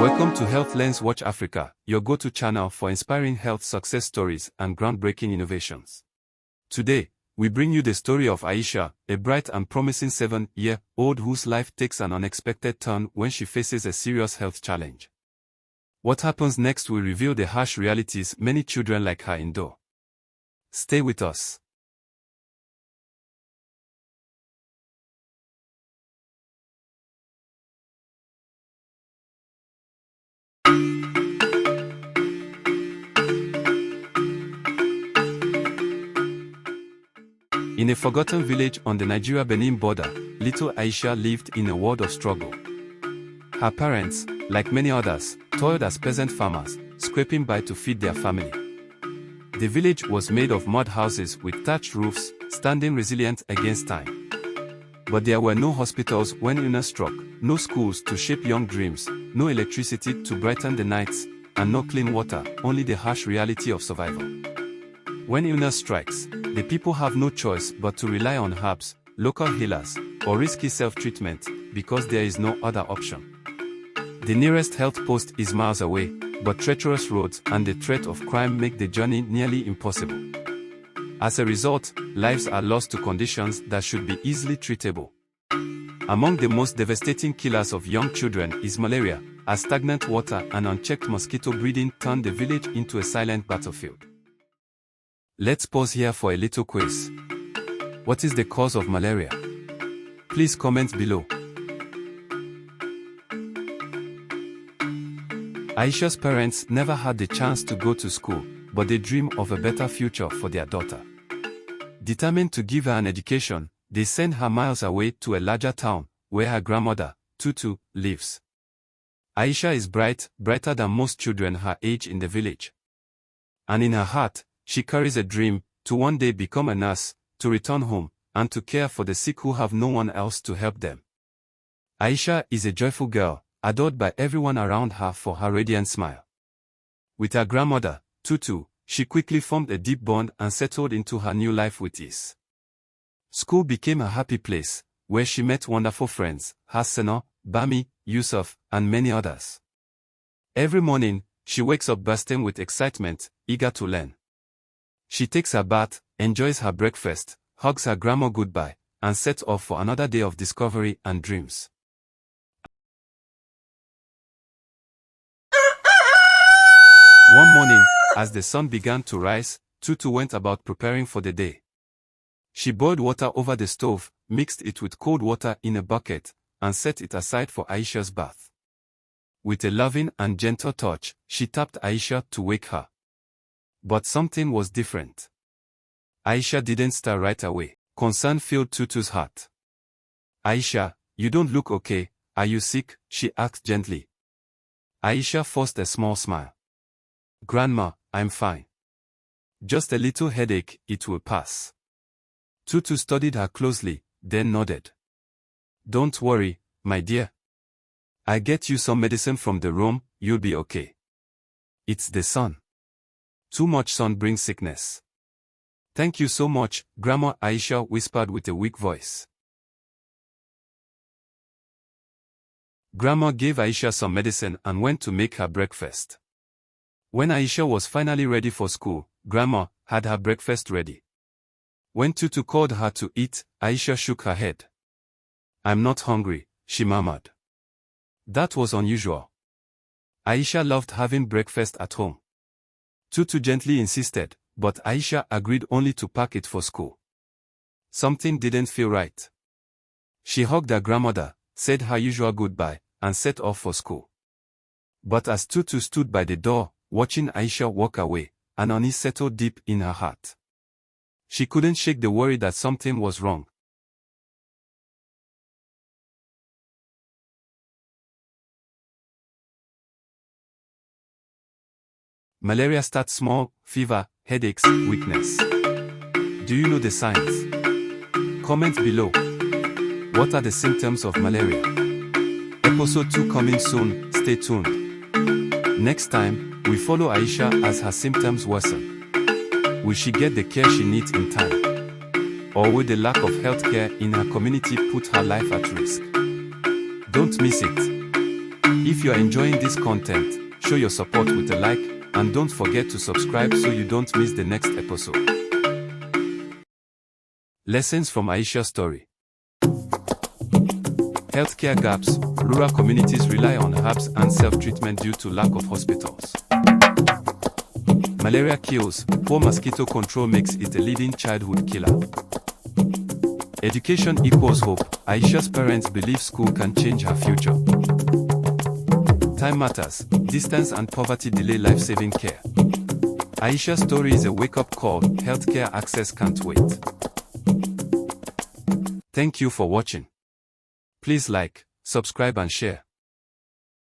Welcome to Health Lens Watch Africa, your go-to channel for inspiring health success stories and groundbreaking innovations. Today, we bring you the story of Aisha, a bright and promising 7-year-old whose life takes an unexpected turn when she faces a serious health challenge. What happens next will reveal the harsh realities many children like her endure. Stay with us. In a forgotten village on the Nigeria-Benin border, little Aisha lived in a world of struggle. Her parents, like many others, toiled as peasant farmers, scraping by to feed their family. The village was made of mud houses with thatched roofs, standing resilient against time. But there were no hospitals when illness struck, no schools to shape young dreams, no electricity to brighten the nights, and no clean water, only the harsh reality of survival. When illness strikes, the people have no choice but to rely on herbs, local healers, or risky self-treatment, because there is no other option. The nearest health post is miles away, but treacherous roads and the threat of crime make the journey nearly impossible. As a result, lives are lost to conditions that should be easily treatable. Among the most devastating killers of young children is malaria, as stagnant water and unchecked mosquito breeding turn the village into a silent battlefield. Let's pause here for a little quiz. What is the cause of malaria? Please comment below. Aisha's parents never had the chance to go to school, but they dream of a better future for their daughter. Determined to give her an education, they send her miles away to a larger town, where her grandmother, Tutu, lives. Aisha is brighter than most children her age in the village. And in her heart, she carries a dream to one day become a nurse, to return home, and to care for the sick who have no one else to help them. Aisha is a joyful girl, adored by everyone around her for her radiant smile. With her grandmother, Tutu, she quickly formed a deep bond and settled into her new life with ease. School became a happy place, where she met wonderful friends, Hassana, Bami, Yusuf, and many others. Every morning, she wakes up bursting with excitement, eager to learn. She takes her bath, enjoys her breakfast, hugs her grandma goodbye, and sets off for another day of discovery and dreams. One morning, as the sun began to rise, Tutu went about preparing for the day. She boiled water over the stove, mixed it with cold water in a bucket, and set it aside for Aisha's bath. With a loving and gentle touch, she tapped Aisha to wake her. But something was different. Aisha didn't stir right away. Concern filled Tutu's heart. "Aisha, you don't look okay, are you sick?" she asked gently. Aisha forced a small smile. "Grandma, I'm fine. Just a little headache, it will pass." Tutu studied her closely, then nodded. "Don't worry, my dear. I'll get you some medicine from the room, you'll be okay. It's the sun. Too much sun brings sickness." "Thank you so much, Grandma," Aisha whispered with a weak voice. Grandma gave Aisha some medicine and went to make her breakfast. When Aisha was finally ready for school, Grandma had her breakfast ready. When Tutu called her to eat, Aisha shook her head. "I'm not hungry," she murmured. That was unusual. Aisha loved having breakfast at home. Tutu gently insisted, but Aisha agreed only to pack it for school. Something didn't feel right. She hugged her grandmother, said her usual goodbye, and set off for school. But as Tutu stood by the door, watching Aisha walk away, an unease settled deep in her heart. She couldn't shake the worry that something was wrong. Malaria starts small: fever, headaches, weakness. Do you know the signs? Comment below. What are the symptoms of malaria? Episode 2 coming soon, stay tuned. Next time, we follow Aisha as her symptoms worsen. Will she get the care she needs in time? Or will the lack of health care in her community put her life at risk? Don't miss it. If you are enjoying this content, show your support with a like, and don't forget to subscribe so you don't miss the next episode. Lessons from Aisha's story. Healthcare gaps. Rural communities rely on herbs and self-treatment due to lack of hospitals. Malaria kills. Poor mosquito control makes it a leading childhood killer. Education equals hope. Aisha's parents believe school can change her future. Time matters. Distance and poverty delay life-saving care. Aisha's story is a wake-up call. Healthcare access can't wait. Thank you for watching. Please like, subscribe and share.